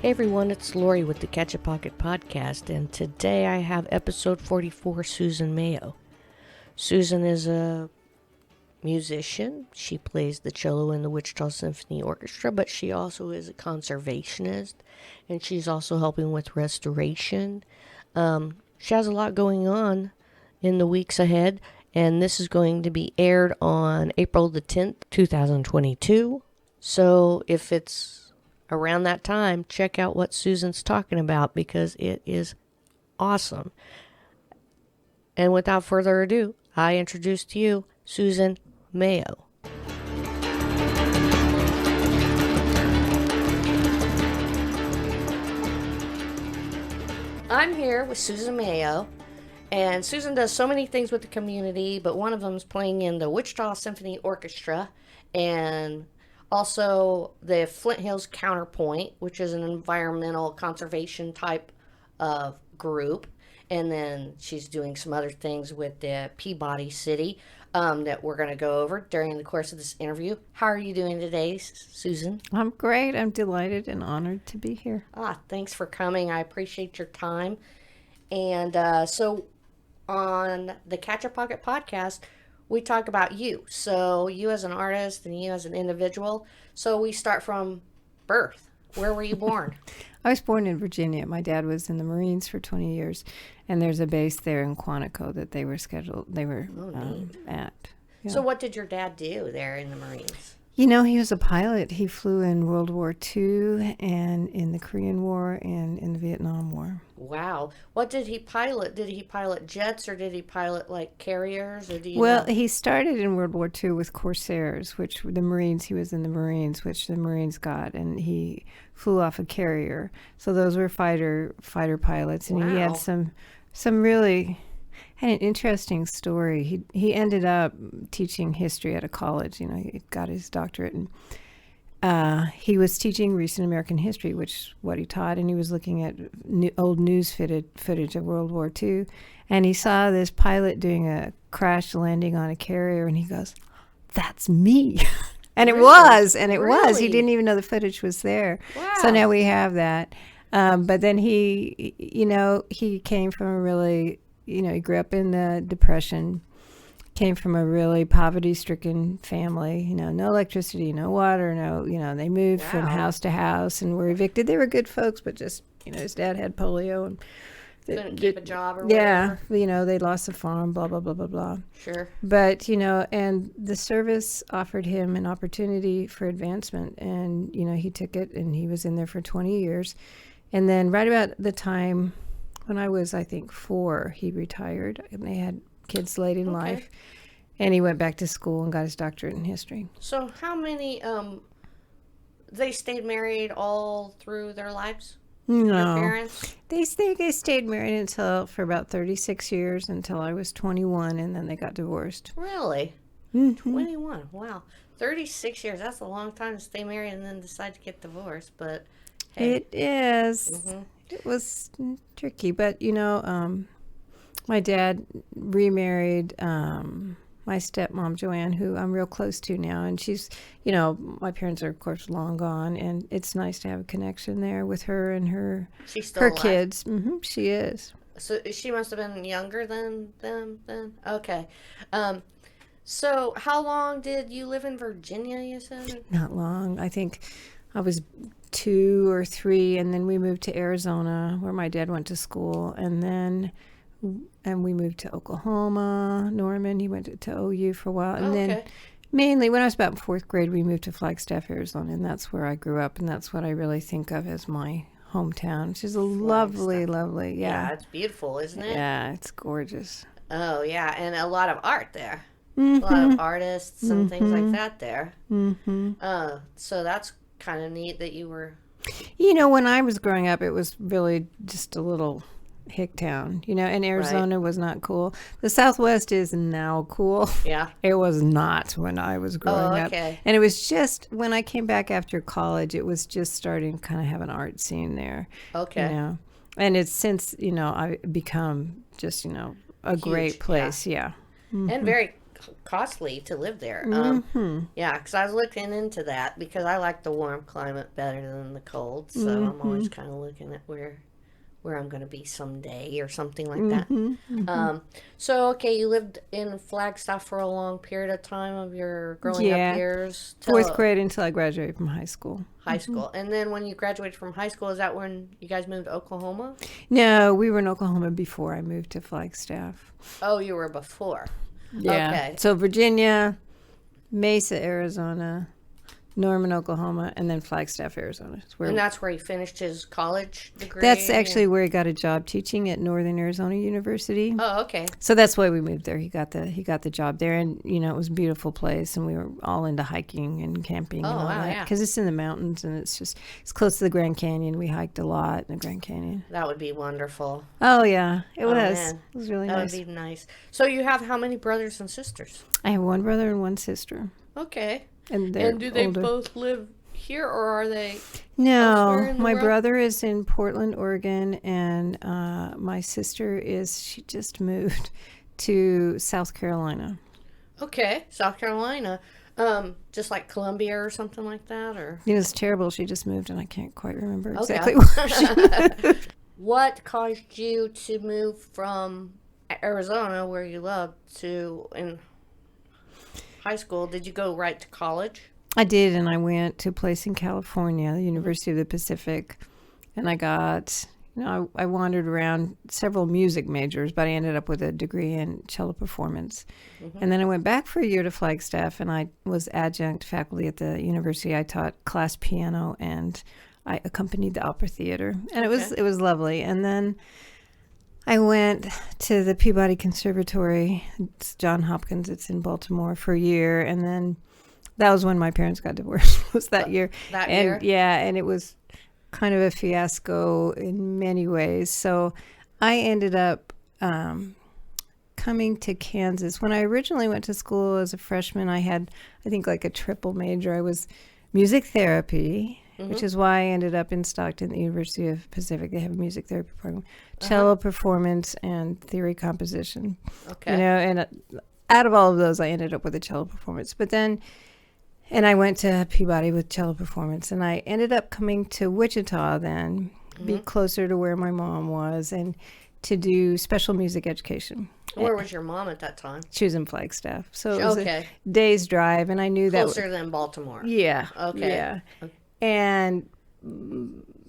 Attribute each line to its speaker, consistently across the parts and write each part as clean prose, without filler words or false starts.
Speaker 1: Hey everyone, it's Lori with the Catch a Pocket podcast, and today I have episode 44, Susan Mayo. Susan is a musician. She plays the cello in the Wichita Symphony Orchestra, but she also is a conservationist, and she's also helping with restoration. She has a lot going on in the weeks ahead, and this is going to be aired on April the 10th, 2022. So if it's around that time, check out what Susan's talking about because it is awesome. And without further ado, I introduce to you Susan Mayo. I'm here with Susan Mayo, and Susan does so many things with the community, but one of them is playing in the Wichita Symphony Orchestra and also the Flint Hills Counterpoint, which is an environmental conservation type of group. And then she's doing some other things with the Peabody City that we're going to go over during the course of this interview. How are you doing today, Susan?
Speaker 2: I'm great. I'm delighted and honored to be here.
Speaker 1: Thanks for coming. I appreciate your time. And so on the Catch a Pocket podcast, we talk about you. So you as an artist and you as an individual. So we start from birth. Where were you born?
Speaker 2: I was born in Virginia. My dad was in the Marines for 20 years, and there's a base there in Quantico that they were at. Yeah.
Speaker 1: So what did your dad do there in the Marines?
Speaker 2: You know, he was a pilot. He flew in World War II and in the Korean War and in the Vietnam War.
Speaker 1: Wow. What did he pilot? Did he pilot jets or did he pilot like carriers? Or do you
Speaker 2: Well,
Speaker 1: know?
Speaker 2: he started in World War II with Corsairs, which the Marines, he was in the Marines, which the Marines got, and he flew off a carrier. So those were fighter pilots, and he had some really had an interesting story. He ended up teaching history at a college. You know, he got his doctorate, and he was teaching recent American history, which is what he taught, and he was looking at old news footage of World War II, and he saw this pilot doing a crash landing on a carrier, and he goes, "That's me." And it was. He didn't even know the footage was there.
Speaker 1: Wow.
Speaker 2: So now we have that. But then he came from a really, he grew up in the Depression, came from a really poverty-stricken family, no electricity, no water, they moved from house to house and were evicted. They were good folks, but just, his dad had polio and
Speaker 1: couldn't keep a job or whatever.
Speaker 2: Yeah, they lost the farm, blah, blah, blah, blah, blah.
Speaker 1: Sure.
Speaker 2: But, and the service offered him an opportunity for advancement, and, he took it, and he was in there for 20 years. And then right about the time when I was, I think, 4, he retired, and they had kids late in life, and he went back to school and got his doctorate in history.
Speaker 1: So how many, they stayed married all through their lives?
Speaker 2: No.
Speaker 1: Your parents?
Speaker 2: They stayed married for about 36 years until I was 21, and then they got divorced.
Speaker 1: Really? Mm-hmm. 21. Wow. 36 years. That's a long time to stay married and then decide to get divorced, but hey.
Speaker 2: It is. Mm-hmm. It was tricky, but, my dad remarried my stepmom, Joanne, who I'm real close to now. And she's, my parents are, of course, long gone. And it's nice to have a connection there with her and her kids. Mm-hmm, she is.
Speaker 1: So she must have been younger than them then? Okay. So how long did you live in Virginia, you said?
Speaker 2: Not long. I think I was 2 or 3. And then we moved to Arizona, where my dad went to school. And we moved to Oklahoma, Norman. He went to OU for a while. And then mainly when I was about in 4th grade, we moved to Flagstaff, Arizona. And that's where I grew up. And that's what I really think of as my hometown. Which is a lovely,
Speaker 1: yeah. It's beautiful, isn't it?
Speaker 2: Yeah, it's gorgeous.
Speaker 1: Oh, yeah. And a lot of art there. Mm-hmm. A lot of artists and things like that there. Mm-hmm. So that's kind of neat that you were...
Speaker 2: when I was growing up, it was really just a little hick town, and Arizona was not cool. The Southwest is now cool.
Speaker 1: Yeah.
Speaker 2: It was not when I was growing up. And it was just when I came back after college, it was just starting to kind of have an art scene there.
Speaker 1: Okay.
Speaker 2: And it's since, I've become just, a
Speaker 1: huge,
Speaker 2: great place. Yeah. Mm-hmm.
Speaker 1: And very costly to live there.
Speaker 2: Mm-hmm.
Speaker 1: Yeah, because I was looking into that because I like the warm climate better than the cold. So I'm always kind of looking at where I'm going to be someday or something like that. So, okay, you lived in Flagstaff for a long period of time of your growing up years.
Speaker 2: Fourth grade until I graduated from high school.
Speaker 1: High school. And then when you graduated from high school, is that when you guys moved to Oklahoma?
Speaker 2: No, we were in Oklahoma before I moved to Flagstaff.
Speaker 1: Oh, you were before.
Speaker 2: Yeah.
Speaker 1: Okay.
Speaker 2: So Virginia, Mesa, Arizona, Norman, Oklahoma, and then Flagstaff, Arizona.
Speaker 1: And that's where he finished his college degree?
Speaker 2: That's actually where he got a job teaching at Northern Arizona University.
Speaker 1: Oh, okay.
Speaker 2: So that's why we moved there. He got the job there, and it was a beautiful place, and we were all into hiking and camping and all that because it's in the mountains and it's close to the Grand Canyon. We hiked a lot in the Grand Canyon.
Speaker 1: That would be wonderful.
Speaker 2: Oh yeah, it was.
Speaker 1: Man.
Speaker 2: It was really nice.
Speaker 1: That would be nice. So you have how many brothers and sisters?
Speaker 2: I have one brother and one sister.
Speaker 1: Okay.
Speaker 2: And
Speaker 1: do they
Speaker 2: older.
Speaker 1: both live here, or are they?
Speaker 2: No, my brother is in Portland, Oregon, and my sister she just moved to South Carolina.
Speaker 1: Okay, South Carolina, just like Columbia or something like that, or?
Speaker 2: It's terrible. She just moved, and I can't quite remember exactly where she moved.
Speaker 1: What caused you to move from Arizona, where you loved, to in high school? Did you go right to college?
Speaker 2: I did, and I went to a place in California, the University of the Pacific, and I got, I wandered around several music majors, but I ended up with a degree in cello performance. And then I went back for a year to Flagstaff, and I was adjunct faculty at the university. I taught class piano, and I accompanied the opera theater, and it was lovely. And then I went to the Peabody Conservatory. It's Johns Hopkins. It's in Baltimore for a year, and then that was when my parents got divorced. Was that year?
Speaker 1: Year?
Speaker 2: Yeah, and it was kind of a fiasco in many ways. So I ended up coming to Kansas. When I originally went to school as a freshman, I had, I think, like a triple major. I was music therapy, which is why I ended up in Stockton, the University of Pacific. They have a music therapy program, cello performance, and theory composition.
Speaker 1: Okay.
Speaker 2: And out of all of those, I ended up with a cello performance. But then, and I went to Peabody with cello performance, and I ended up coming to Wichita then, be closer to where my mom was, and to do special music education.
Speaker 1: Where was your mom at that time?
Speaker 2: She was in Flagstaff. So it was a day's drive, and I knew
Speaker 1: closer than Baltimore.
Speaker 2: Yeah.
Speaker 1: Okay.
Speaker 2: Yeah. And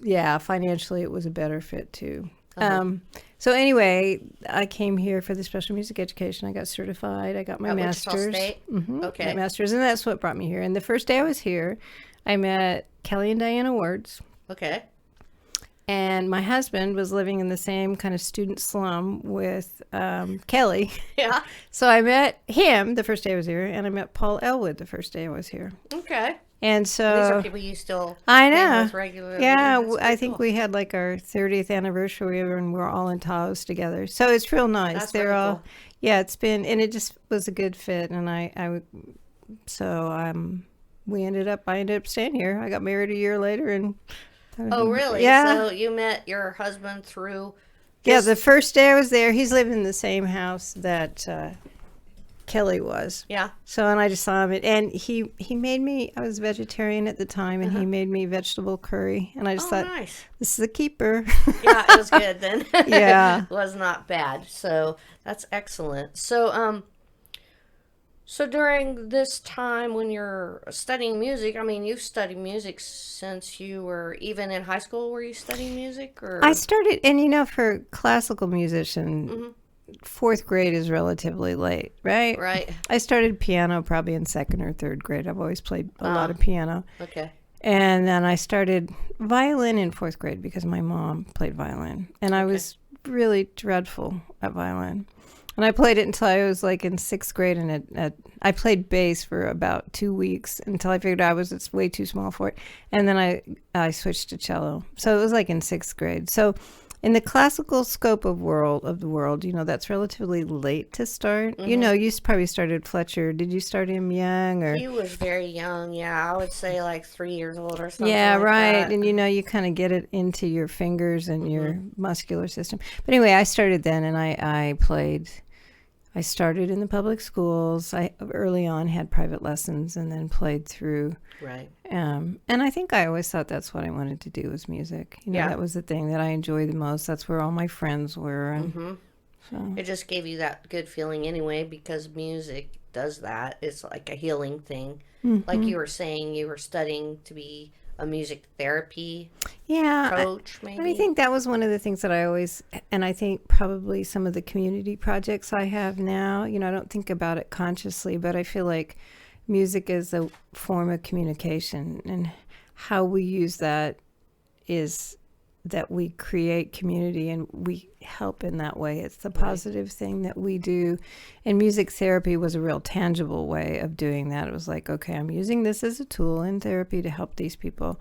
Speaker 2: yeah, financially it was a better fit too. So anyway, I came here for the special music education. I got certified. I got my master's.
Speaker 1: Wichita State? Okay.
Speaker 2: My master's, and that's what brought me here. And the first day I was here, I met Kelly and Diana Words.
Speaker 1: Okay.
Speaker 2: And my husband was living in the same kind of student slum with Kelly.
Speaker 1: Yeah.
Speaker 2: So I met him the first day I was here, and I met Paul Elwood the first day I was here.
Speaker 1: Okay.
Speaker 2: And so
Speaker 1: these are people you still
Speaker 2: I know.
Speaker 1: hang with regularly.
Speaker 2: Yeah, I think we had like our 30th anniversary, and we're all in Taos together. So it's real nice.
Speaker 1: That's
Speaker 2: They're
Speaker 1: really
Speaker 2: all,
Speaker 1: cool.
Speaker 2: yeah. It's been, and it just was a good fit, and we ended up staying here. I got married a year later, and
Speaker 1: oh really?
Speaker 2: Yeah.
Speaker 1: So you met your husband through?
Speaker 2: Yeah, the first day I was there, he's living in the same house that Kelly was.
Speaker 1: Yeah.
Speaker 2: So, and I just saw him, and he made me, I was vegetarian at the time, and he made me vegetable curry, and I just thought,
Speaker 1: nice.
Speaker 2: This is a keeper.
Speaker 1: Yeah, it was good then.
Speaker 2: Yeah.
Speaker 1: It was not bad. So that's excellent. So, so during this time when you're studying music, I mean, you've studied music since you were even in high school. Were you studying music, or?
Speaker 2: I started, and for classical musician, fourth grade is relatively late, right?
Speaker 1: Right.
Speaker 2: I started piano probably in second or third grade. I've always played a lot of piano.
Speaker 1: Okay.
Speaker 2: And then I started violin in fourth grade because my mom played violin. And I was really dreadful at violin. And I played it until I was like in sixth grade, and I played bass for about 2 weeks until I figured it's way too small for it. And then I switched to cello. So it was like in sixth grade. So in the classical scope of the world, that's relatively late to start. You probably started Fletcher. Did you start him young, or?
Speaker 1: He was very young. Yeah, I would say like 3 years old or something.
Speaker 2: Yeah,
Speaker 1: like
Speaker 2: right.
Speaker 1: that.
Speaker 2: And you kind of get it into your fingers and your muscular system. But anyway, I started then, and I played I started in the public schools. I early on had private lessons and then played through.
Speaker 1: Right.
Speaker 2: And I think I always thought that's what I wanted to do was music. That was the thing that I enjoyed the most. That's where all my friends were. And so.
Speaker 1: It just gave you that good feeling anyway, because music does that. It's like a healing thing. Like you were saying, you were studying to be a music therapy coach, maybe.
Speaker 2: And I think that was one of the things that I always, and I think probably some of the community projects I have now, I don't think about it consciously, but I feel like music is a form of communication, and how we use that is that we create community and we help in that way. It's the positive thing that we do. And music therapy was a real tangible way of doing that. It was like, okay, I'm using this as a tool in therapy to help these people.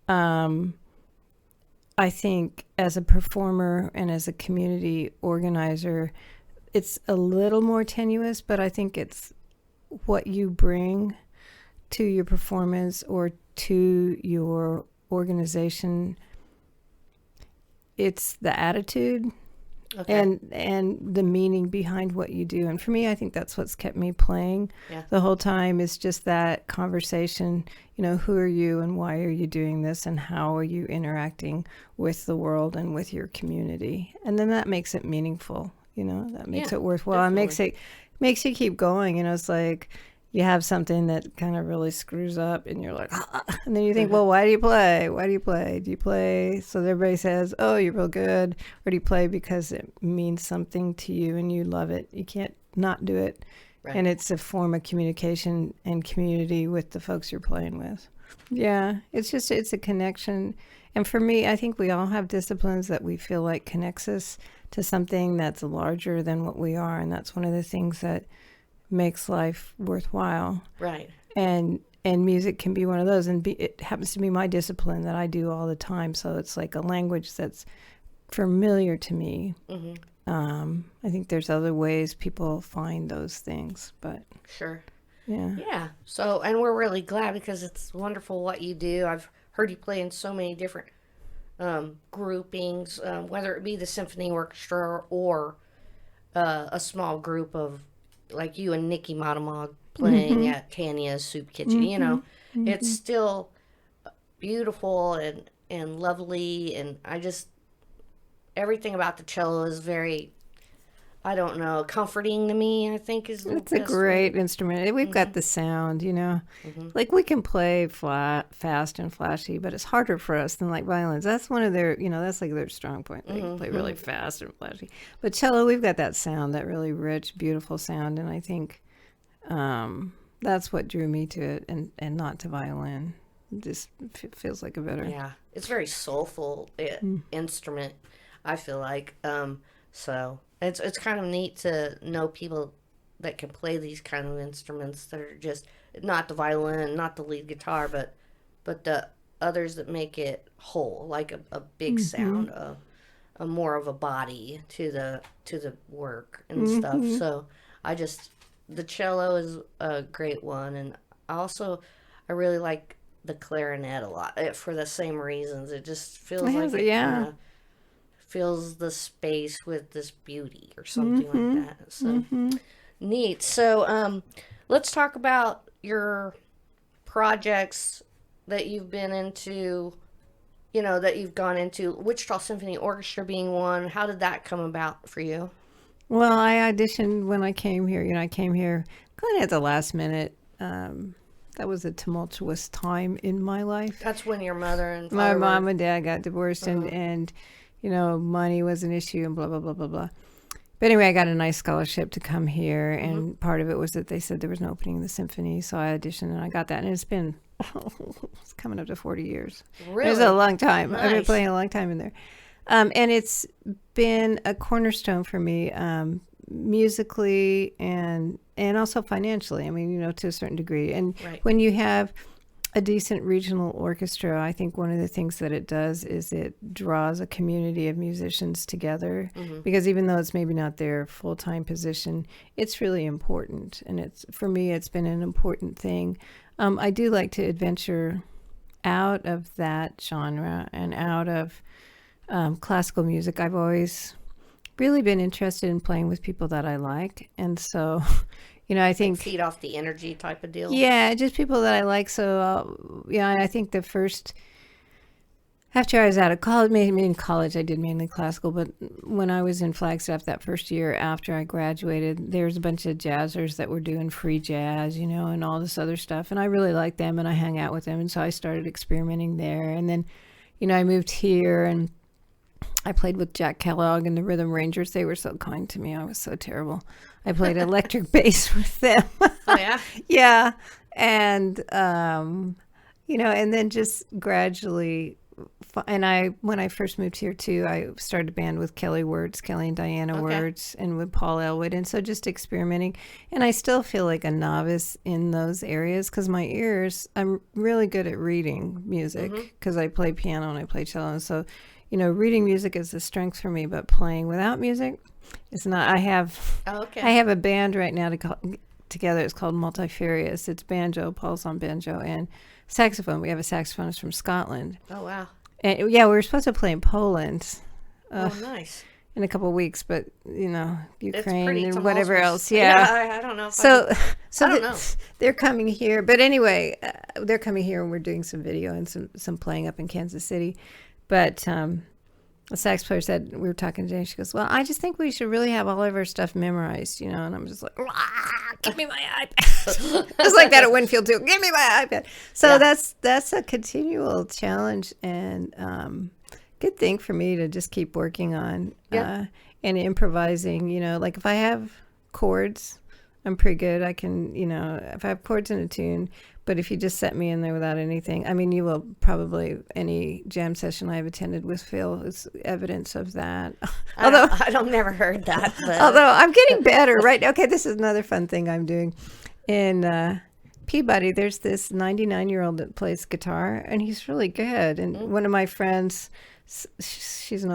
Speaker 2: I think as a performer and as a community organizer, it's a little more tenuous, but I think it's what you bring to your performance or to your organization. It's the attitude and the meaning behind what you do. And for me, I think that's what's kept me playing the whole time, is just that conversation, who are you and why are you doing this and how are you interacting with the world and with your community? And then that makes it meaningful, that makes it worthwhile.
Speaker 1: Definitely.
Speaker 2: It makes you keep going. It's like you have something that kind of really screws up and you're like, and then you think, well, why do you play? Why do you play? Do you play so that everybody says, oh, you're real good? Or do you play because it means something to you and you love it? You can't not do it. Right. And it's a form of communication and community with the folks you're playing with. Yeah, it's a connection. And for me, I think we all have disciplines that we feel like connects us to something that's larger than what we are. And that's one of the things that makes life worthwhile.
Speaker 1: Right.
Speaker 2: And music can be one of those. And it happens to be my discipline that I do all the time. So it's like a language that's familiar to me. I think there's other ways people find those things, but
Speaker 1: sure.
Speaker 2: Yeah.
Speaker 1: So, and we're really glad, because it's wonderful what you do. I've heard you play in so many different groupings, whether it be the Symphony Orchestra or a small group of, like you and Nikki Matamog playing at Tanya's Soup Kitchen. It's still beautiful and lovely, and everything about the cello is very, I don't know, comforting to me, I think is the
Speaker 2: It's a great instrument. We've got the sound, like we can play fast and flashy, but it's harder for us than like violins. That's one of their, that's like their strong point. They play really fast and flashy. But cello, we've got that sound, that really rich, beautiful sound. And I think that's what drew me to it and not to violin. It just feels like a better.
Speaker 1: Yeah, it's very soulful instrument, I feel like. So it's kind of neat to know people that can play these kind of instruments that are just not the violin, not the lead guitar, but the others that make it whole, like a big sound, a more of a body to the work and stuff. So the cello is a great one, and I really like the clarinet a lot for the same reasons. It just feels fills the space with this beauty or something like that. So neat. So let's talk about your projects that you've been into, that you've gone into, Wichita Symphony Orchestra being one. How did that come about for you?
Speaker 2: Well, I auditioned when I came here. I came here kind of at the last minute. That was a tumultuous time in my life.
Speaker 1: That's when your mother and
Speaker 2: my mom and dad got divorced, and money was an issue and blah, blah, blah, blah, blah. But anyway, I got a nice scholarship to come here, and part of it was that they said there was an opening in the symphony, so I auditioned and I got that, and it's been it's coming up to 40 years.
Speaker 1: Really?
Speaker 2: It was a long time.
Speaker 1: Nice.
Speaker 2: I've been playing a long time in there. And it's been a cornerstone for me musically and also financially. I mean, to a certain degree. And when you have a decent regional orchestra, I think one of the things that it does is it draws a community of musicians together, because even though it's maybe not their full-time position, it's really important. And for me, it's been an important thing. I do like to adventure out of that genre and out of classical music. I've always really been interested in playing with people that I like. And so, I think,
Speaker 1: feed off the energy type of deal.
Speaker 2: yeah, just people that I like. So, I think after I was out of college, maybe in college I did mainly classical, but when I was in Flagstaff that first year after I graduated, there was a bunch of jazzers that were doing free jazz, and all this other stuff. And I really liked them and I hung out with them. And so I started experimenting there. And then, I moved here and I played with Jack Kellogg and the Rhythm Rangers. They were so kind to me. I was so terrible. I played electric bass with them.
Speaker 1: Oh, yeah?
Speaker 2: Yeah. And, and then just gradually... And when I first moved here too, I started a band with Kelly and Diana Words, and with Paul Elwood, and so just experimenting. And I still feel like a novice in those areas because my ears, I'm really good at reading music because I play piano and I play cello, and so reading music is a strength for me. But playing without music, it's not. I have a band right now together. It's called Multifarious. It's banjo. Paul's on banjo and saxophone. We have a saxophonist from Scotland.
Speaker 1: Oh, wow.
Speaker 2: And we were supposed to play in Poland.
Speaker 1: Nice.
Speaker 2: In a couple of weeks, but Ukraine and
Speaker 1: tumultuous.
Speaker 2: Whatever else. Yeah.
Speaker 1: I don't know.
Speaker 2: So
Speaker 1: I don't know.
Speaker 2: They're coming here. But anyway, they're coming here and we're doing some video and some playing up in Kansas City. But the sax player said, we were talking today, she goes, well, I just think we should really have all of our stuff memorized, and I'm just like, give me my iPad. Just like that at Winfield too. Give me my iPad. So that's a continual challenge and good thing for me to just keep working on and improvising, like if I have chords, I'm pretty good. I can, if I have chords in a tune, but if you just set me in there without anything, I mean, you will probably, any jam session I've attended with Phil is evidence of that. Although
Speaker 1: I've never heard that. But.
Speaker 2: Although I'm getting better, right? Okay, this is another fun thing I'm doing. In Peabody, there's this 99-year-old that plays guitar, and he's really good. And one of my friends, she's an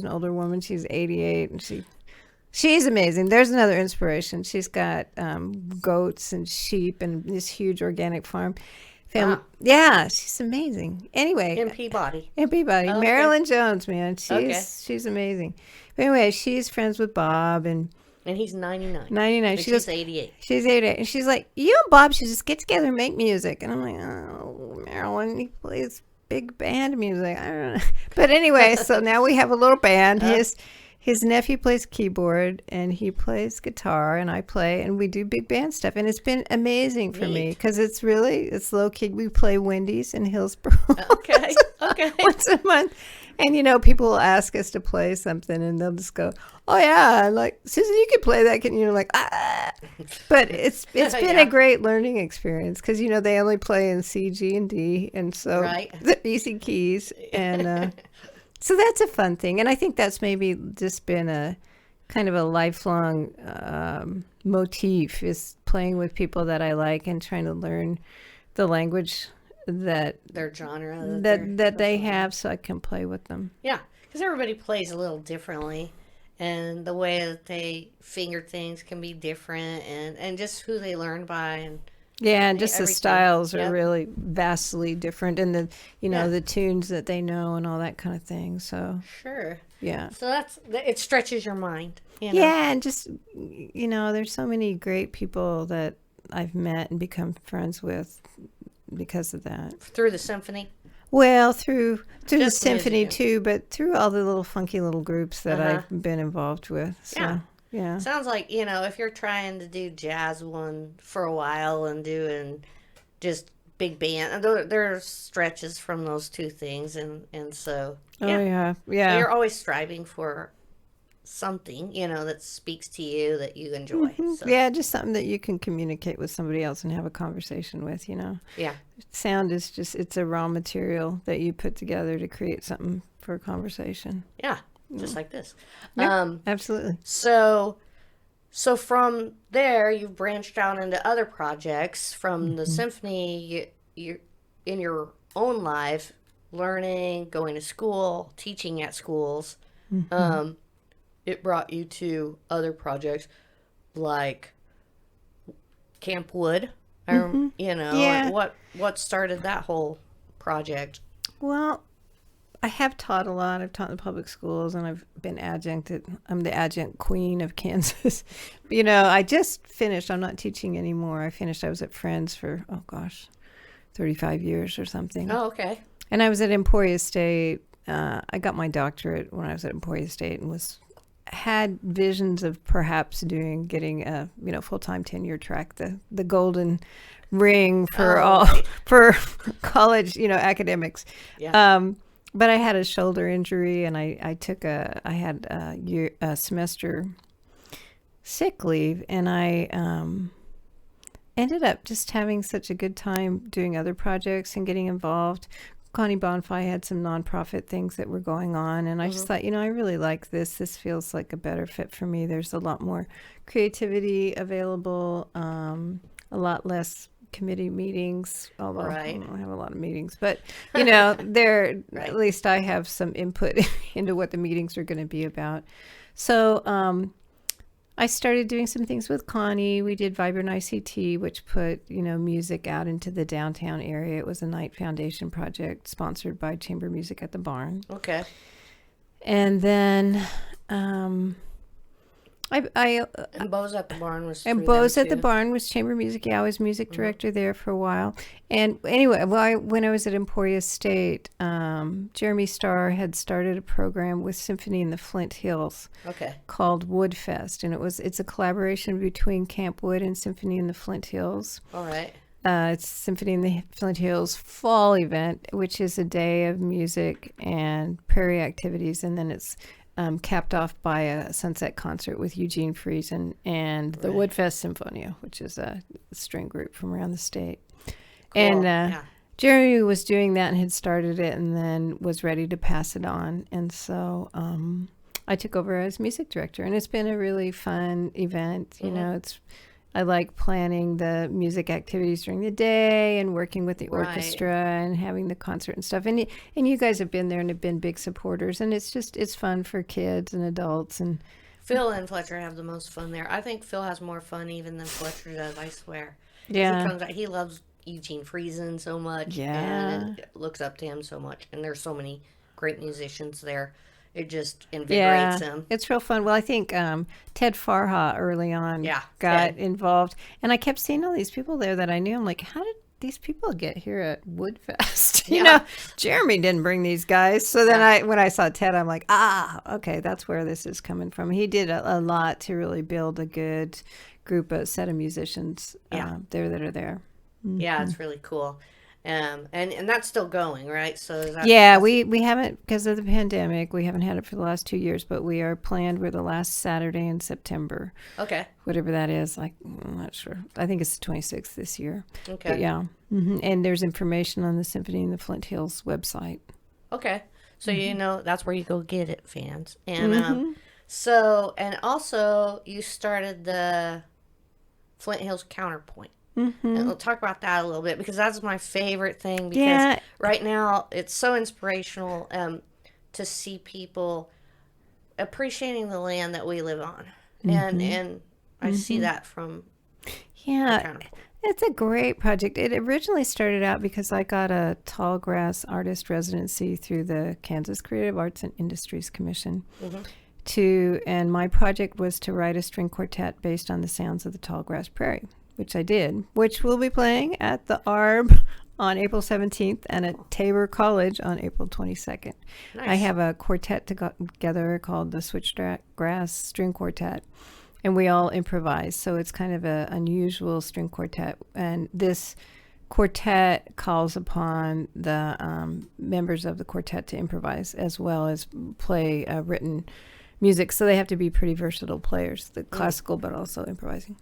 Speaker 2: older woman. She's 88, and she's amazing. There's another inspiration. She's got goats and sheep and this huge organic farm.
Speaker 1: Wow.
Speaker 2: Yeah, she's amazing. Anyway.
Speaker 1: In Peabody.
Speaker 2: Okay. Marilyn Jones, man. She's amazing. But anyway, she's friends with Bob and
Speaker 1: he's 99.
Speaker 2: 99.
Speaker 1: She's 88.
Speaker 2: She's 88. And she's like, you and Bob should just get together and make music. And I'm like, oh, Marilyn, he plays big band music. I don't know. But anyway, so now we have a little band. His nephew plays keyboard and he plays guitar and I play and we do big band stuff. And it's been amazing for me because it's low key. We play Wendy's in Hillsborough.
Speaker 1: Okay.
Speaker 2: Once a month. And, people will ask us to play something and they'll just go, oh, yeah, like, Susan, you could play that. Can you like, ah. But it's been a great learning experience because, they only play in C, G, and D. And so the easy keys. And so that's a fun thing. And I think that's maybe just been a kind of a lifelong motif is playing with people that I like and trying to learn the language that
Speaker 1: their genre
Speaker 2: that they have so I can play with them.
Speaker 1: Yeah, because everybody plays a little differently and the way that they finger things can be different and just who they learn by and
Speaker 2: and just the styles are really vastly different and the the tunes that they know and all that kind of thing. So
Speaker 1: sure.
Speaker 2: Yeah.
Speaker 1: So it stretches your mind.
Speaker 2: Yeah, and just there's so many great people that I've met and become friends with because of that.
Speaker 1: Through the symphony?
Speaker 2: Well, through the symphony too, but through all the little funky little groups that I've been involved with. So, yeah.
Speaker 1: Sounds like, if you're trying to do jazz one for a while and doing just big band, there's stretches from those two things. And so,
Speaker 2: yeah.
Speaker 1: So you're always striving for something, that speaks to you that you enjoy.
Speaker 2: Mm-hmm.
Speaker 1: So.
Speaker 2: Yeah, just something that you can communicate with somebody else and have a conversation with,
Speaker 1: Yeah. Sound
Speaker 2: is it's a raw material that you put together to create something for a conversation.
Speaker 1: Yeah, just like this.
Speaker 2: Yeah, absolutely.
Speaker 1: So from there, you've branched out into other projects. From the symphony, you're in your own life, learning, going to school, teaching at schools. Mm-hmm. It brought you to other projects like Camp Wood.
Speaker 2: Mm-hmm.
Speaker 1: What started that whole project?
Speaker 2: Well, I have taught a lot. I've taught in the public schools, and I've been adjuncted. I'm the adjunct queen of Kansas. I just finished. I'm not teaching anymore. I was at Friends for, 35 years or something.
Speaker 1: Oh, okay.
Speaker 2: And I was at Emporia State. I got my doctorate when I was at Emporia State and had visions of perhaps getting a full-time tenure track, the golden ring for for college academics.
Speaker 1: Yeah.
Speaker 2: But I had a shoulder injury, and I had a semester sick leave, and I ended up just having such a good time doing other projects and getting involved. Connie Bonfi had some nonprofit things that were going on, and I just thought, I really like this. This feels like a better fit for me. There's a lot more creativity available, a lot less committee meetings, although I don't have a lot of meetings, but there at least I have some input into what the meetings are going to be about. So I started doing some things with Connie. We did Vibrant ICT, which put music out into the downtown area. It was a Knight Foundation project sponsored by Chamber Music at the Barn.
Speaker 1: Okay.
Speaker 2: And then
Speaker 1: and Bo's at the Barn was
Speaker 2: the Barn was chamber music. Yeah, I was music director there for a while. And anyway, when I was at Emporia State, Jeremy Starr had started a program with Symphony in the Flint Hills, called Woodfest, and it's a collaboration between Camp Wood and Symphony in the Flint Hills.
Speaker 1: All right.
Speaker 2: It's Symphony in the Flint Hills fall event, which is a day of music and prairie activities, and then it's capped off by a sunset concert with Eugene Friesen and the Woodfest Symphonia, which is a string group from around the state. Cool. And Jeremy was doing that and had started it and then was ready to pass it on. And so I took over as music director, and it's been a really fun event. I like planning the music activities during the day and working with the orchestra and having the concert and stuff. And you guys have been there and have been big supporters. And it's fun for kids and adults. And
Speaker 1: Phil and Fletcher have the most fun there. I think Phil has more fun even than Fletcher does, I swear.
Speaker 2: Yeah.
Speaker 1: He loves Eugene Friesen so much.
Speaker 2: Yeah.
Speaker 1: And looks up to him so much. And there's so many great musicians there. It just invigorates him.
Speaker 2: It's real fun. Well, I think Ted Farha early on got involved. And I kept seeing all these people there that I knew. I'm like, how did these people get here at Woodfest? Jeremy didn't bring these guys. So then when I saw Ted, I'm like, okay, that's where this is coming from. He did a lot to really build a good set of musicians there that are there. Mm-hmm.
Speaker 1: Yeah, it's really cool. And that's still going, right? So
Speaker 2: we haven't, because of the pandemic, we haven't had it for the last 2 years, but we are planned. We're the last Saturday in September.
Speaker 1: Okay.
Speaker 2: Whatever that is, I'm not sure. I think it's the 26th this year.
Speaker 1: Okay.
Speaker 2: But yeah. Mm-hmm. And there's information on the Symphony in the Flint Hills website.
Speaker 1: Okay. So that's where you go get it, fans. And and also you started the Flint Hills Counterpoint. Mm-hmm. And we'll talk about that a little bit, because that's my favorite thing, because right now it's so inspirational to see people appreciating the land that we live on. And I see that from
Speaker 2: it's a great project. It originally started out because I got a tallgrass artist residency through the Kansas Creative Arts and Industries Commission. And my project was to write a string quartet based on the sounds of the tallgrass prairie, which I did, which we'll be playing at the ARB on April 17th and at Tabor College on April 22nd. Nice. I have a quartet together called the Switchgrass String Quartet, and we all improvise. So it's kind of an unusual string quartet. And this quartet calls upon the members of the quartet to improvise as well as play written music. So they have to be pretty versatile players, the classical, but also improvising.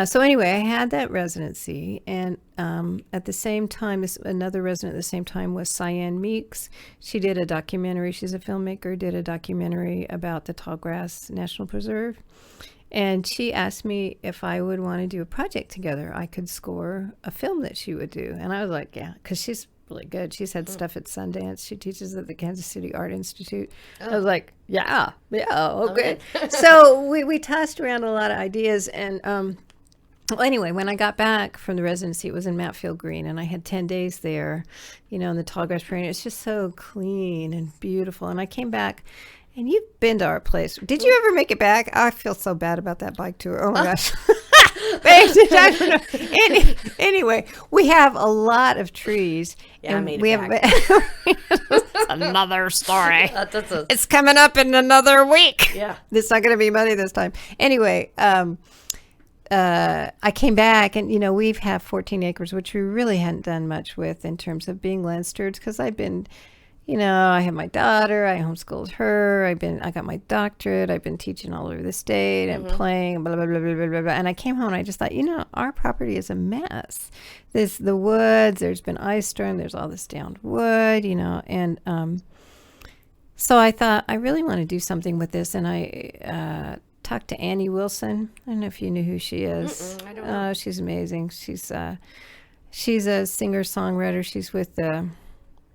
Speaker 2: So anyway, I had that residency, and at the same time, another resident at the same time was Cyan Meeks. She did a documentary. She's a filmmaker, did a documentary about the Tallgrass National Preserve. And she asked me if I would want to do a project together. I could score a film that she would do. And I was like, yeah, because she's really good. She's had stuff at Sundance. She teaches at the Kansas City Art Institute. I was like, okay. So we tossed around a lot of ideas, and Well, anyway, when I got back from the residency, it was in Matfield Green, and I had 10 days there, in the tall grass prairie. It's just so clean and beautiful. And I came back, and you've been to our place. Did you ever make it back? I feel so bad about that bike tour. Oh, my gosh. Anyway, we have a lot of trees.
Speaker 1: Yeah, I made it back. Another story.
Speaker 2: It's coming up in another week.
Speaker 1: Yeah.
Speaker 2: It's not going to be Monday this time. Anyway, I came back, and we've had 14 acres, which we really hadn't done much with in terms of being land stewards, because I've been, I have my daughter, I homeschooled her, I got my doctorate, I've been teaching all over the state and playing, blah, blah, blah, blah, blah, blah, blah. And I came home and I just thought, our property is a mess. There's the woods, there's been ice storm, there's all this downed wood, and so I thought I really want to do something with this, and I talked to Annie Wilson. I don't know if you knew who she is.
Speaker 1: I don't know.
Speaker 2: She's amazing. She's a singer-songwriter. She's with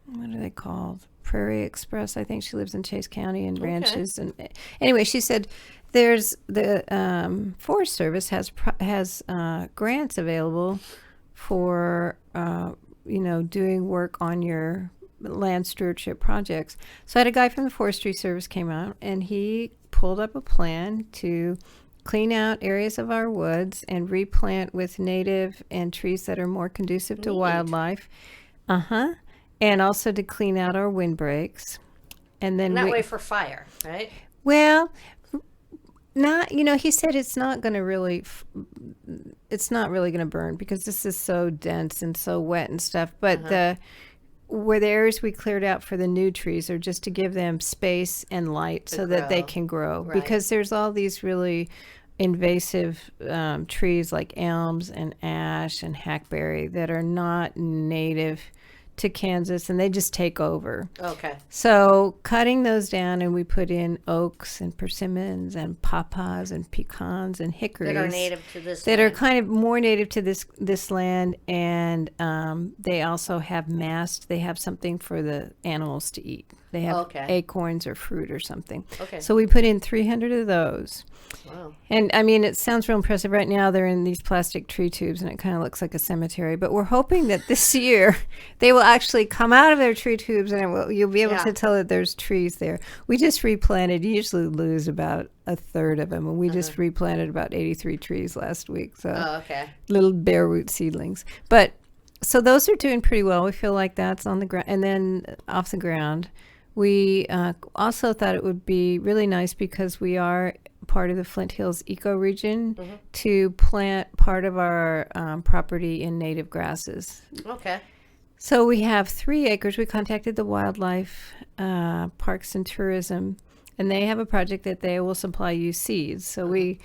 Speaker 2: what are they called? Prairie Express. I think she lives in Chase County and ranches. And anyway, she said there's the Forest Service has grants available for doing work on your land stewardship projects. So I had a guy from the Forestry Service came out, and he pulled up a plan to clean out areas of our woods and replant with native and trees that are more conducive to wildlife. And also to clean out our windbreaks. And then
Speaker 1: that way for fire, right?
Speaker 2: Well, not, he said it's not going to really burn, because this is so dense and so wet and stuff. But where the areas we cleared out for the new trees are just to give them space and light so that they can grow. Right. Because there's all these really invasive trees like elms and ash and hackberry that are not native to Kansas, and they just take over. Okay. So cutting those down, and we put in oaks and persimmons and pawpaws and pecans and hickories
Speaker 1: that are native to this
Speaker 2: that
Speaker 1: land.
Speaker 2: Are kind of more native to this land, and they also have mast. They have something for the animals to eat. They have acorns or fruit or something. Okay. So we put in 300 of those. Wow. And I mean, it sounds real impressive. Right now they're in these plastic tree tubes, and it kind of looks like a cemetery. But we're hoping that this year they will actually come out of their tree tubes, and you'll be able to tell that there's trees there. We just replanted. You usually lose about a third of them, and we just replanted about 83 trees last week. So little bare root seedlings. But so those are doing pretty well. We feel like that's on the ground, and then off the ground. We also thought it would be really nice, because we are part of the Flint Hills ecoregion, to plant part of our property in native grasses. Okay. So we have 3 acres. We contacted the Wildlife Parks and Tourism, and they have a project that they will supply you seeds. So we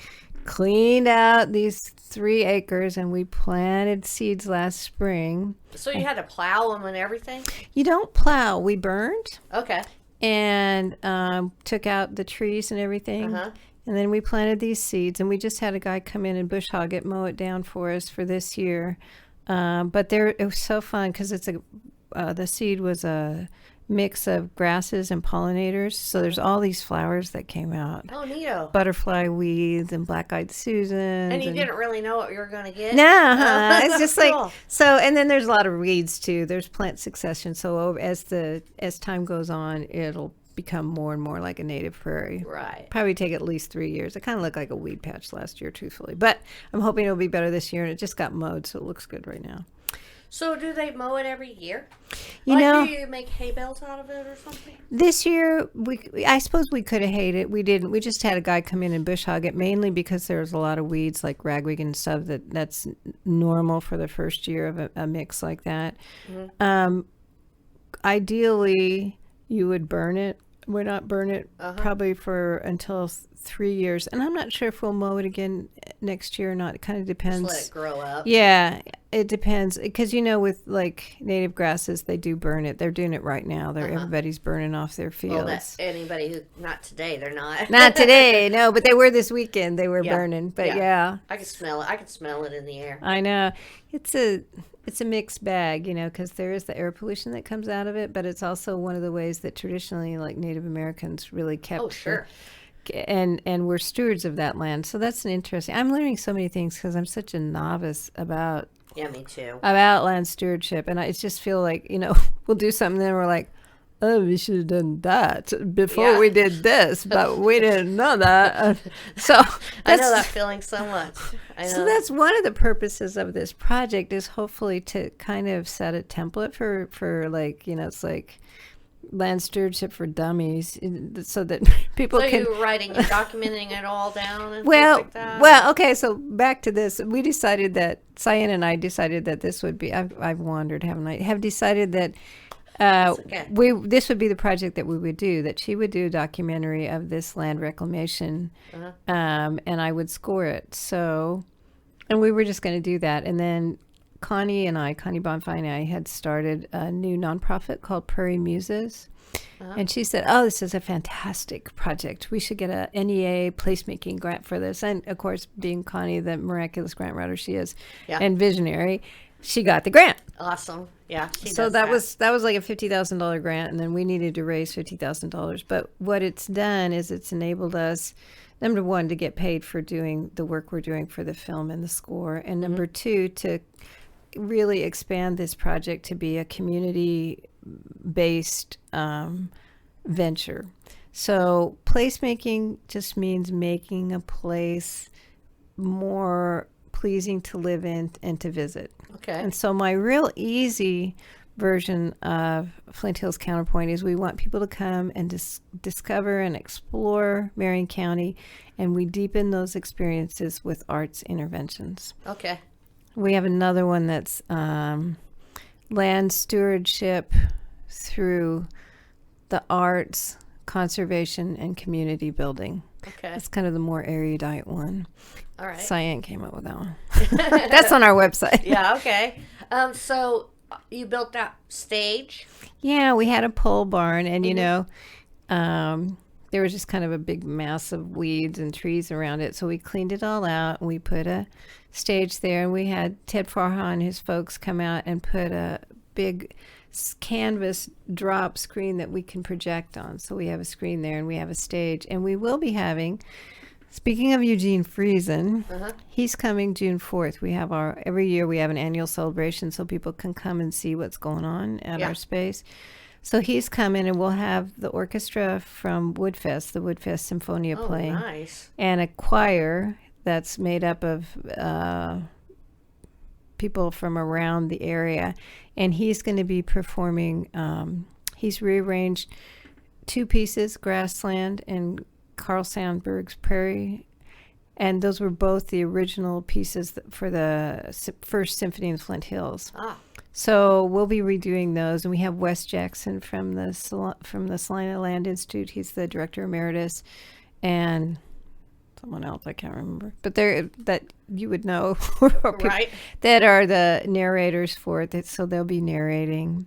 Speaker 2: cleaned out these 3 acres, and we planted seeds last spring.
Speaker 1: So you had to plow them and everything?
Speaker 2: You don't plow. We burned.
Speaker 1: Okay.
Speaker 2: And took out the trees and everything. And then we planted these seeds, and we just had a guy come in and bush hog it, mow it down for us for this year. But it was so fun, because the seed was a mix of grasses and pollinators. So there's all these flowers that came out.
Speaker 1: Oh, neato.
Speaker 2: Butterfly weeds and black-eyed Susans.
Speaker 1: And you didn't really know what you were going to get?
Speaker 2: No, it's just cool. Like, so, and then there's a lot of weeds too. There's plant succession. So as time goes on, it'll become more and more like a native prairie. Right. Probably take at least 3 years. It kind of looked like a weed patch last year, truthfully. But I'm hoping it'll be better this year, and it just got mowed, so it looks good right now.
Speaker 1: So do they mow it every year?
Speaker 2: Do
Speaker 1: you make hay bales out of it or something?
Speaker 2: This year, I suppose we could have hayed it. We didn't. We just had a guy come in and bush hog it, mainly because there was a lot of weeds like ragweed and stuff that's normal for the first year of a mix like that. Ideally, you would burn it. Would not burn it probably until 3 years. And I'm not sure if we'll mow it again next year or not. It kind of depends.
Speaker 1: Just let it grow up.
Speaker 2: Yeah, it depends. Because, with like native grasses, they do burn it. They're doing it right now. Everybody's burning off their fields.
Speaker 1: Well, anybody who, not today, they're not.
Speaker 2: Not today, no. But they were this weekend. They were burning. But yeah.
Speaker 1: I can smell it. I can smell it in the air.
Speaker 2: I know. It's a mixed bag, because there is the air pollution that comes out of it, but it's also one of the ways that traditionally, like, Native Americans really kept and we're stewards of that land. So that's an interesting. I'm learning so many things because I'm such a novice about
Speaker 1: me too.
Speaker 2: About land stewardship, and I just feel like we'll do something, then we're like, oh, we should have done that before we did this, but we didn't know that. So
Speaker 1: I know that feeling so much.
Speaker 2: So that's one of the purposes of this project, is hopefully to kind of set a template for like, it's like land stewardship for dummies, so that people can.
Speaker 1: So you're documenting it all down and
Speaker 2: well,
Speaker 1: things like that?
Speaker 2: Well, okay. So back to this, we decided that Cyan and I decided that this would be. I've wandered, haven't I? Have decided that. This would be the project that we would do, that she would do a documentary of this land reclamation, and I would score it. So, and we were just going to do that. And then Connie Bonfire and I had started a new nonprofit called Prairie Muses. And she said, oh, this is a fantastic project. We should get a NEA placemaking grant for this. And of course, being Connie, the miraculous grant writer she is, and visionary, she got the grant.
Speaker 1: Awesome. Yeah.
Speaker 2: So that was like a $50,000 grant, and then we needed to raise $50,000. But what it's done is it's enabled us, number one, to get paid for doing the work we're doing for the film and the score, and number two, to really expand this project to be a community-based venture. So placemaking just means making a place more pleasing to live in and to visit.
Speaker 1: Okay.
Speaker 2: And so my real easy version of Flint Hills Counterpoint is we want people to come and discover and explore Marion County, and we deepen those experiences with arts interventions.
Speaker 1: Okay.
Speaker 2: We have another one that's land stewardship through the arts, conservation, and community building.
Speaker 1: Okay.
Speaker 2: It's kind of the more erudite one.
Speaker 1: All right.
Speaker 2: Cyan came up with that one. That's on our website.
Speaker 1: Yeah, okay. So you built that stage?
Speaker 2: Yeah, we had a pole barn, and there was just kind of a big mass of weeds and trees around it. So we cleaned it all out, and we put a stage there, and we had Ted Farha and his folks come out and put a big canvas drop screen that we can project on. So we have a screen there, and we have a stage, and we will be having, speaking of Eugene Friesen, he's coming June 4th. We have every year we have an annual celebration so people can come and see what's going on at our space. So he's coming, and we'll have the orchestra from Woodfest, the Woodfest Symphony playing.
Speaker 1: Nice. And
Speaker 2: a choir that's made up of people from around the area. And he's going to be performing, he's rearranged two pieces, Grassland and Carl Sandburg's Prairie. And those were both the original pieces for the first symphony in the Flint Hills. So we'll be redoing those. And we have Wes Jackson from the Salina Land Institute. He's the director emeritus. And someone else, I can't remember. But that you would know.
Speaker 1: Right.
Speaker 2: That are the narrators for it. So they'll be narrating.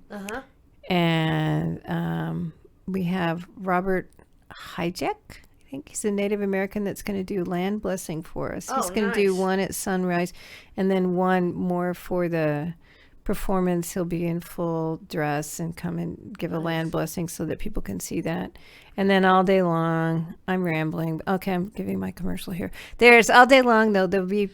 Speaker 2: And we have Robert Hijack. I think he's a Native American that's going to do land blessing for us. He's going to do one at sunrise, and then one more for the performance. He'll be in full dress and come and give a land blessing so that people can see that. And then all day long, I'm rambling. Okay, I'm giving my commercial here. There's all day long, though, there'll be,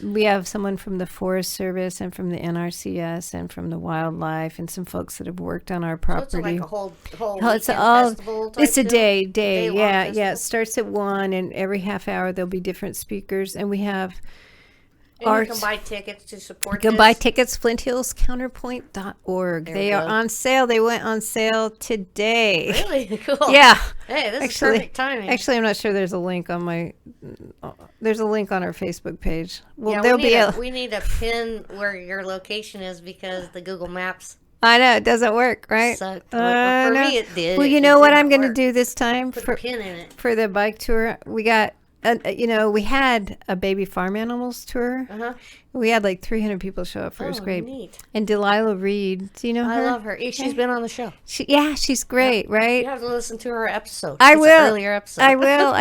Speaker 2: we have someone from the Forest Service and from the NRCS and from the wildlife and some folks that have worked on our property.
Speaker 1: So it's like a whole festival type
Speaker 2: It's a day. Yeah.
Speaker 1: Festival?
Speaker 2: It starts at 1, and every half hour there'll be different speakers. And we have
Speaker 1: And you can buy tickets to support
Speaker 2: You can buy tickets, flinthillscounterpoint.org. They are on sale. They went on sale today.
Speaker 1: Really? Cool.
Speaker 2: Yeah.
Speaker 1: Hey, this is perfect timing.
Speaker 2: Actually, I'm not sure there's a link on there's a link on our Facebook page. Well,
Speaker 1: we need a pin where your location is because the Google Maps.
Speaker 2: I know, it doesn't work, right?
Speaker 1: For me, it did.
Speaker 2: Well, you know what I'm going to do this time?
Speaker 1: Put a pin in it.
Speaker 2: For the bike tour, we got... we had a baby farm animals tour. We had like 300 people show up for it. It was great.
Speaker 1: Neat.
Speaker 2: And Delilah Reed, do you know her?
Speaker 1: I love her. She's been on the show.
Speaker 2: She's great, right?
Speaker 1: You have to listen to her episode.
Speaker 2: I will.
Speaker 1: Earlier episode.
Speaker 2: I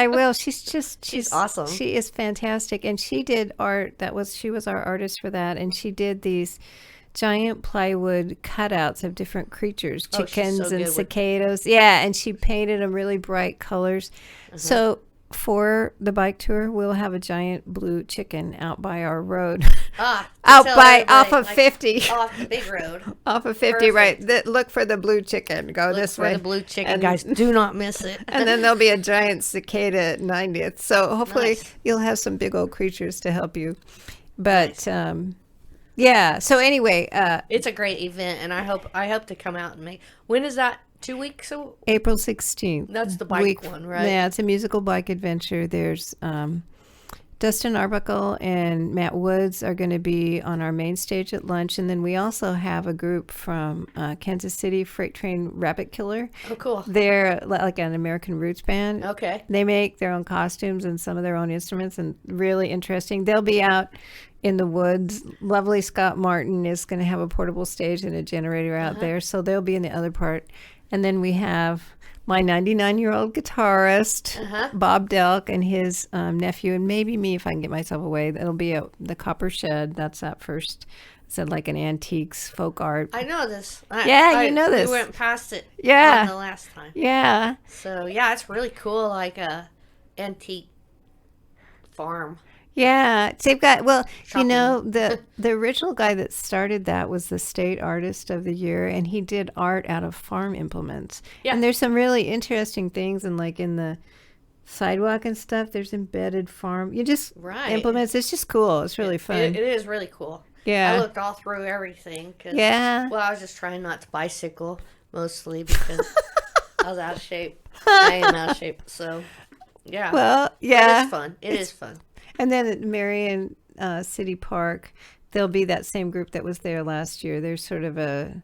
Speaker 2: will. She's
Speaker 1: awesome.
Speaker 2: She is fantastic, and she did art. She was our artist for that, and she did these giant plywood cutouts of different creatures,
Speaker 1: Oh, she's
Speaker 2: chickens
Speaker 1: so
Speaker 2: and
Speaker 1: good with-
Speaker 2: cicadas. Yeah, and she painted them really bright colors. So for the bike tour, we'll have a giant blue chicken out by our road.
Speaker 1: To
Speaker 2: Out
Speaker 1: tell
Speaker 2: by
Speaker 1: everybody,
Speaker 2: off of
Speaker 1: like,
Speaker 2: 50.
Speaker 1: off the big road.
Speaker 2: Off of 50,
Speaker 1: Perfect.
Speaker 2: right. Look for the blue chicken. Go
Speaker 1: Look
Speaker 2: this
Speaker 1: for
Speaker 2: way.
Speaker 1: the blue chicken,
Speaker 2: And-
Speaker 1: guys. Do not miss it.
Speaker 2: And then there'll be a giant cicada at 90th. So hopefully
Speaker 1: Nice.
Speaker 2: you'll have some big old creatures to help you. But yeah. So anyway,
Speaker 1: It's a great event, and I hope to come out and make. When is that? 2 weeks? So
Speaker 2: April 16th.
Speaker 1: that's the bike one, right?
Speaker 2: Yeah, it's a musical bike adventure. There's Dustin Arbuckle and Matt Woods are going to be on our main stage at lunch. And then we also have a group from Kansas City, Freight Train Rabbit Killer.
Speaker 1: Oh, cool.
Speaker 2: They're like an American roots band.
Speaker 1: Okay.
Speaker 2: They make their own costumes and some of their own instruments, and really interesting. They'll be out in the woods. Lovely Scott Martin is going to have a portable stage and a generator out there, so they'll be in the other part. And then we have my 99-year-old guitarist, Bob Delk, and his nephew, and maybe me if I can get myself away. That'll be at the Copper Shed. That's that first. It's like an antiques folk art.
Speaker 1: I know this.
Speaker 2: You know this.
Speaker 1: We went past it.
Speaker 2: Yeah.
Speaker 1: On the last time.
Speaker 2: Yeah.
Speaker 1: So yeah, it's really cool. Like a antique farm.
Speaker 2: Yeah, they've got, well,
Speaker 1: Shopping.
Speaker 2: the original guy that started that was the state artist of the year, and he did art out of farm implements.
Speaker 1: Yeah.
Speaker 2: And there's some really interesting things, and like in the sidewalk and stuff, there's embedded farm.
Speaker 1: Right.
Speaker 2: Implements. It's just cool. It's really fun.
Speaker 1: It is really cool.
Speaker 2: Yeah.
Speaker 1: I looked all through everything.
Speaker 2: Yeah.
Speaker 1: Well, I was just trying not to bicycle mostly because I was out of shape. I am out of shape. So yeah.
Speaker 2: Well, yeah.
Speaker 1: It is fun. It is fun.
Speaker 2: And then at Marion City Park, there'll be that same group that was there last year. There's sort of a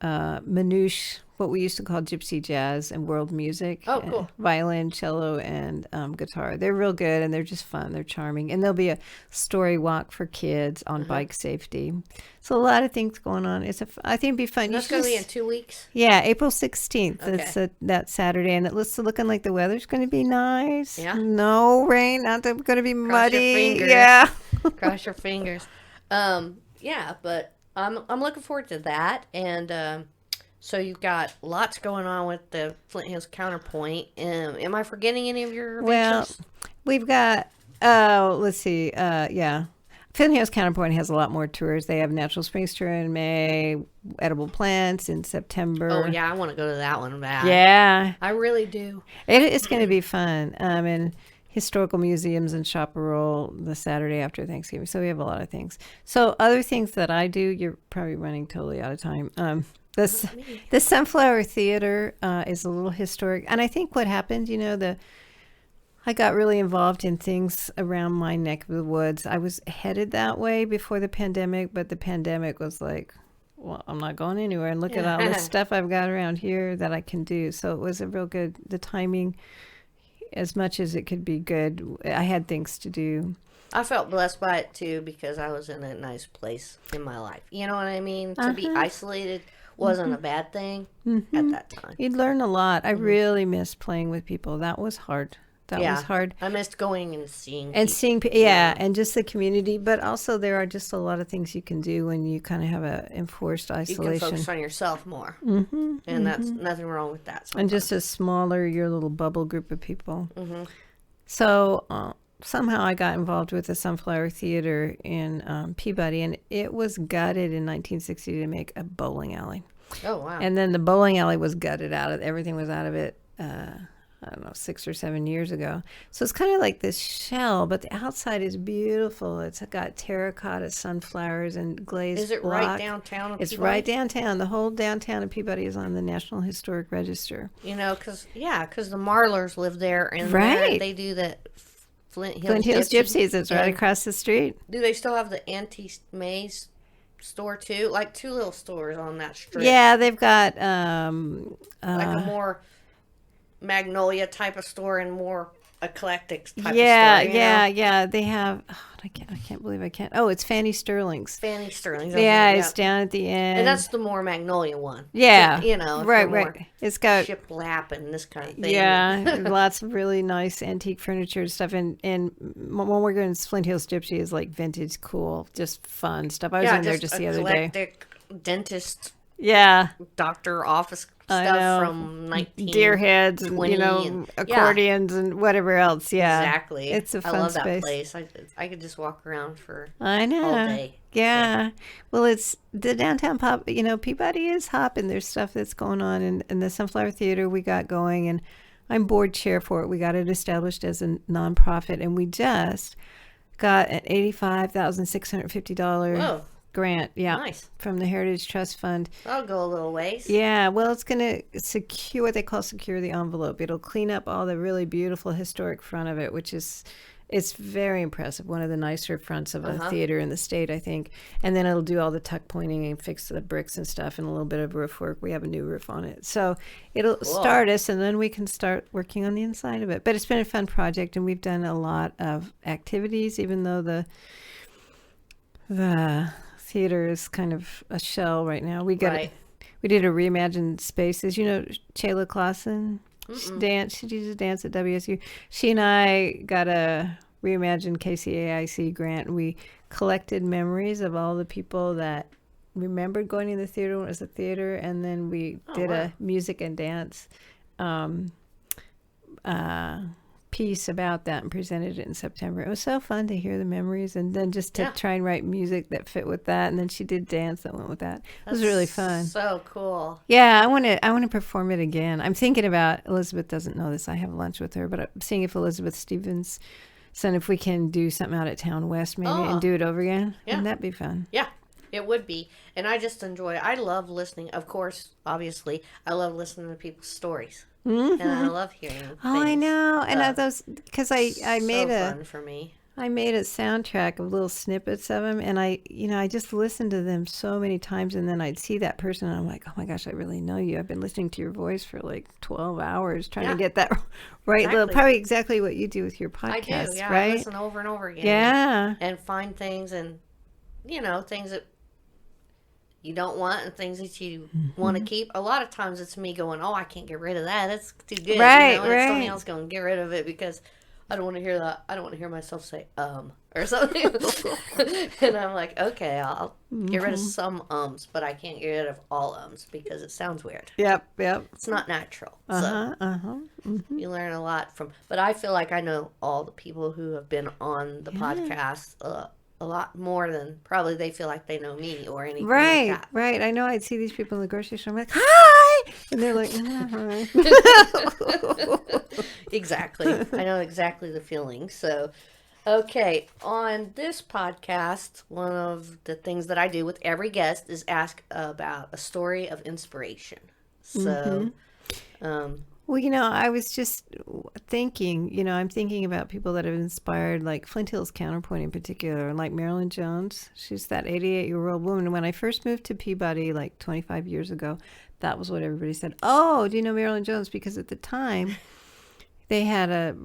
Speaker 2: manouche, what we used to call gypsy jazz and world music.
Speaker 1: Oh, cool.
Speaker 2: Violin, cello, and guitar. They're real good, and they're just fun. They're charming. And there'll be a story walk for kids on bike safety. So a lot of things going on. I think it'd be fun.
Speaker 1: That's going to be in 2 weeks.
Speaker 2: Yeah, April 16th.
Speaker 1: Okay.
Speaker 2: It's that Saturday, and it looks looking like the weather's going to be nice.
Speaker 1: Yeah.
Speaker 2: No rain, not that it's going to be
Speaker 1: Cross your
Speaker 2: muddy.
Speaker 1: fingers.
Speaker 2: Yeah.
Speaker 1: Cross your fingers. Yeah, but I'm looking forward to that. And so you've got lots going on with the Flint Hills Counterpoint. Am I forgetting any of your
Speaker 2: Well,
Speaker 1: adventures?
Speaker 2: we've got, let's see, yeah. Flint Hills Counterpoint has a lot more tours. They have Natural Springs Tour in May, Edible Plants in September.
Speaker 1: Oh, yeah, I want to go to that one bad.
Speaker 2: Yeah.
Speaker 1: I really do.
Speaker 2: It's going to be fun. And historical museums and Chaparral the Saturday after Thanksgiving. So we have a lot of things. So other things that I do, you're probably running totally out of time. The Sunflower Theater is a little historic. And I think what happened, I got really involved in things around my neck of the woods. I was headed that way before the pandemic, but the pandemic was like, well, I'm not going anywhere. And look at all the stuff I've got around here that I can do. So it was the timing, as much as it could be good, I had things to do.
Speaker 1: I felt blessed by it too because I was in a nice place in my life. You know what I mean? To be isolated wasn't a bad thing at that time.
Speaker 2: You'd learn a lot. I really missed playing with people. That was hard. That was hard.
Speaker 1: I missed going and seeing
Speaker 2: And
Speaker 1: people.
Speaker 2: seeing, and just the community. But also there are just a lot of things you can do when you kind of have a enforced
Speaker 1: You
Speaker 2: isolation.
Speaker 1: can focus on yourself more. And that's nothing wrong with that.
Speaker 2: And just a smaller, your little bubble group of people.
Speaker 1: Mm-hmm.
Speaker 2: So somehow I got involved with the Sunflower Theater in Peabody, and it was gutted in 1960 to make a bowling alley.
Speaker 1: Oh, wow.
Speaker 2: And then the bowling alley was gutted out of everything was out of it. I don't know, 6 or 7 years ago. So it's kind of like this shell, but the outside is beautiful. It's got terracotta sunflowers and glazed
Speaker 1: Is it
Speaker 2: block.
Speaker 1: right downtown of
Speaker 2: It's
Speaker 1: Peabody?
Speaker 2: right downtown. The whole downtown of Peabody is on the National Historic Register.
Speaker 1: Because the Marlers live there, and
Speaker 2: Right.
Speaker 1: they do the Flint Hills,
Speaker 2: Flint Hills Gypsies. It's right
Speaker 1: And
Speaker 2: across the street.
Speaker 1: Do they still have the Auntie May's store too? Like 2 little stores on that strip.
Speaker 2: Yeah, they've got
Speaker 1: Like a more Magnolia type of store and more eclectic type
Speaker 2: Yeah,
Speaker 1: of store.
Speaker 2: yeah. They have. Oh, I can't believe I can't. Oh, it's Fanny Sterling's.
Speaker 1: Fanny Sterling's.
Speaker 2: Yeah, it's down at the end.
Speaker 1: And that's the more Magnolia one.
Speaker 2: Yeah,
Speaker 1: So,
Speaker 2: right. It's got
Speaker 1: shiplap and this kind of thing.
Speaker 2: Yeah, lots of really nice antique furniture and stuff. And when we're going to Flint Hills Gypsy is like vintage, cool, just fun stuff. I was in there just the other day.
Speaker 1: Eclectic dentist.
Speaker 2: Yeah.
Speaker 1: Doctor office stuff from
Speaker 2: deer heads and accordions and whatever else. Yeah,
Speaker 1: exactly.
Speaker 2: It's a fun
Speaker 1: I love
Speaker 2: space.
Speaker 1: That place. I could just walk around for
Speaker 2: all
Speaker 1: day.
Speaker 2: Yeah. Well, it's the downtown pop. Peabody is hopping. There's stuff that's going on in the Sunflower Theater we got going, and I'm board chair for it. We got it established as a nonprofit, and we just got an $85,650 grant,
Speaker 1: nice,
Speaker 2: from the Heritage Trust Fund.
Speaker 1: That'll go a little ways.
Speaker 2: Yeah, well, it's going to secure what they call secure the envelope. It'll clean up all the really beautiful historic front of it, which is it's very impressive. One of the nicer fronts of a theater in the state, I think. And then it'll do all the tuck pointing and fix the bricks and stuff and a little bit of roof work. We have a new roof on it. So it'll start us, and then we can start working on the inside of it. But it's been a fun project, and we've done a lot of activities, even though the theater is kind of a shell right now. We did a reimagined spaces. Chayla Clausen? She teaches dance at WSU. She and I got a reimagined KCAIC grant. We collected memories of all the people that remembered going to the theater when it was a theater, and then we did a music and dance piece about that and presented it in September. It was so fun to hear the memories, and then just to try and write music that fit with that. And then she did dance that went with that. It was really fun.
Speaker 1: So cool.
Speaker 2: Yeah, I want to perform it again. I'm thinking about, Elizabeth doesn't know this, I have lunch with her, but I'm seeing if Elizabeth Stevens, if we can do something out at Town West maybe and do it over again. Yeah. Wouldn't that be fun?
Speaker 1: Yeah. It would be. And I just I love listening. Of course, obviously, I love listening to people's stories. Mm-hmm. And I love hearing things.
Speaker 2: Oh, I know. And those, because I made
Speaker 1: fun for me.
Speaker 2: I made a soundtrack of little snippets of them, and I just listened to them so many times, and then I'd see that person, and I'm like, oh my gosh, I really know you. I've been listening to your voice for like 12 hours trying to get that right. Exactly. Probably exactly what you do with your podcast,
Speaker 1: I do, yeah.
Speaker 2: right?
Speaker 1: I listen over and over again.
Speaker 2: Yeah.
Speaker 1: And find things, and, things that you don't want and things that you want to keep. A lot of times it's me going, I can't get rid of that. That's too good.
Speaker 2: Right,
Speaker 1: and somebody else going to get rid of it because I don't want to hear that. I don't want to hear myself say, or something. And I'm like, okay, I'll get rid of some ums, but I can't get rid of all ums because it sounds weird.
Speaker 2: Yep.
Speaker 1: It's not natural. You learn a lot from, but I feel like I know all the people who have been on the podcast a lot more than probably they feel like they know me or anything like that.
Speaker 2: Right. I know I'd see these people in the grocery store. I'm like, hi! And they're like, hi.
Speaker 1: Exactly. I know exactly the feeling. So, okay. On this podcast, one of the things that I do with every guest is ask about a story of inspiration. So,
Speaker 2: well, I was just thinking, I'm thinking about people that have inspired, like Flint Hills Counterpoint in particular, like Marilyn Jones. She's that 88-year-old woman. When I first moved to Peabody like 25 years ago, that was what everybody said. Oh, do you know Marilyn Jones? Because at the time, they had a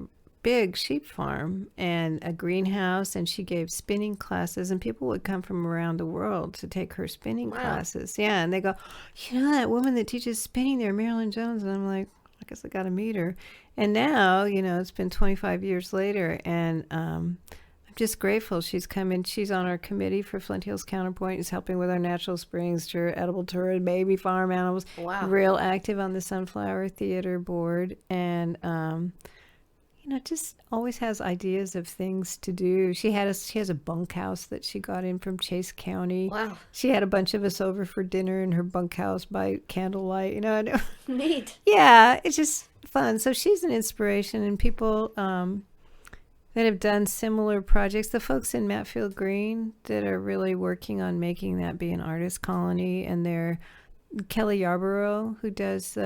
Speaker 2: big sheep farm and a greenhouse, and she gave spinning classes, and people would come from around the world to take her spinning classes. Yeah, and they go, that woman that teaches spinning there, Marilyn Jones. And I'm like, I guess I got to meet her. And now, it's been 25 years later, and I'm just grateful she's come in. She's on our committee for Flint Hills Counterpoint. Is helping with our natural springs, edible tourism, baby farm animals.
Speaker 1: Wow.
Speaker 2: Real active on the Sunflower Theater board. And, just always has ideas of things to do. She has a bunkhouse that she got in from Chase County.
Speaker 1: Wow.
Speaker 2: She had a bunch of us over for dinner in her bunkhouse by candlelight.
Speaker 1: Neat.
Speaker 2: Yeah, it's just fun. So she's an inspiration, and people that have done similar projects, the folks in Matfield Green that are really working on making that be an artist colony, and they're Kelly Yarborough, who does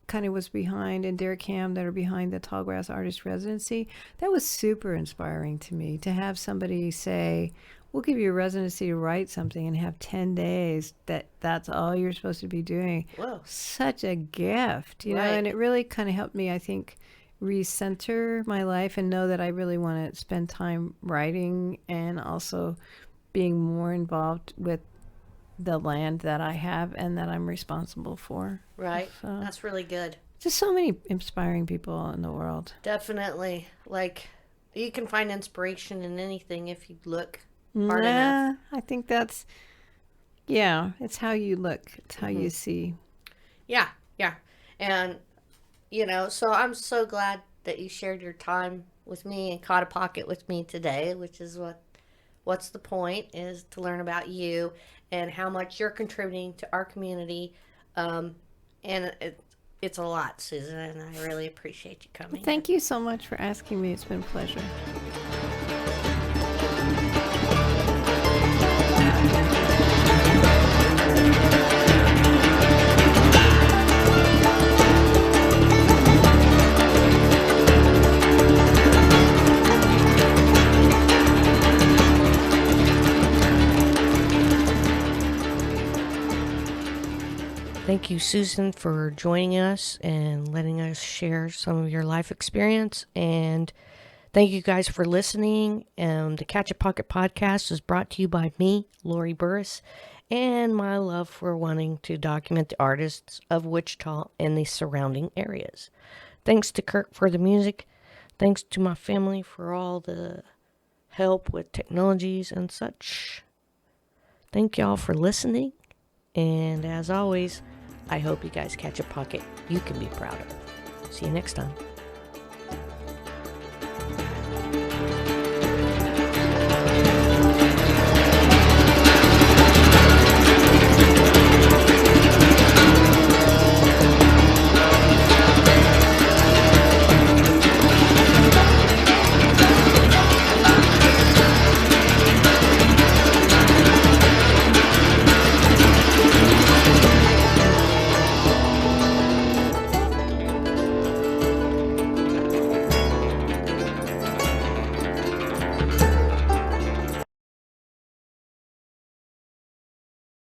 Speaker 2: kind of was behind, and Derek Ham that are behind the Tallgrass Artist Residency. That was super inspiring to me to have somebody say, we'll give you a residency to write something and have 10 days that's all you're supposed to be doing.
Speaker 1: Whoa.
Speaker 2: Such a gift, and it really kind of helped me, I think, recenter my life and know that I really want to spend time writing and also being more involved with the land that I have and that I'm responsible for.
Speaker 1: Right.
Speaker 2: So,
Speaker 1: That's really good.
Speaker 2: just so many inspiring people in the world.
Speaker 1: Definitely. Like, you can find inspiration in anything if you look hard enough.
Speaker 2: I think that's, it's how you look. It's how you see.
Speaker 1: Yeah, yeah. And, so I'm so glad that you shared your time with me and caught a pocket with me today, which is what's the point, is to learn about you and how much you're contributing to our community. And it's a lot, Susan, and I really appreciate you coming.
Speaker 2: Thank you so much for asking me. It's been a pleasure.
Speaker 1: Thank you, Susan, for joining us and letting us share some of your life experience. And thank you guys for listening. The Catch a Pocket podcast is brought to you by me, Lori Burris, and my love for wanting to document the artists of Wichita and the surrounding areas. Thanks to Kirk for the music. Thanks to my family for all the help with technologies and such. Thank y'all for listening. And as always, I hope you guys catch a pocket you can be proud of. See you next time.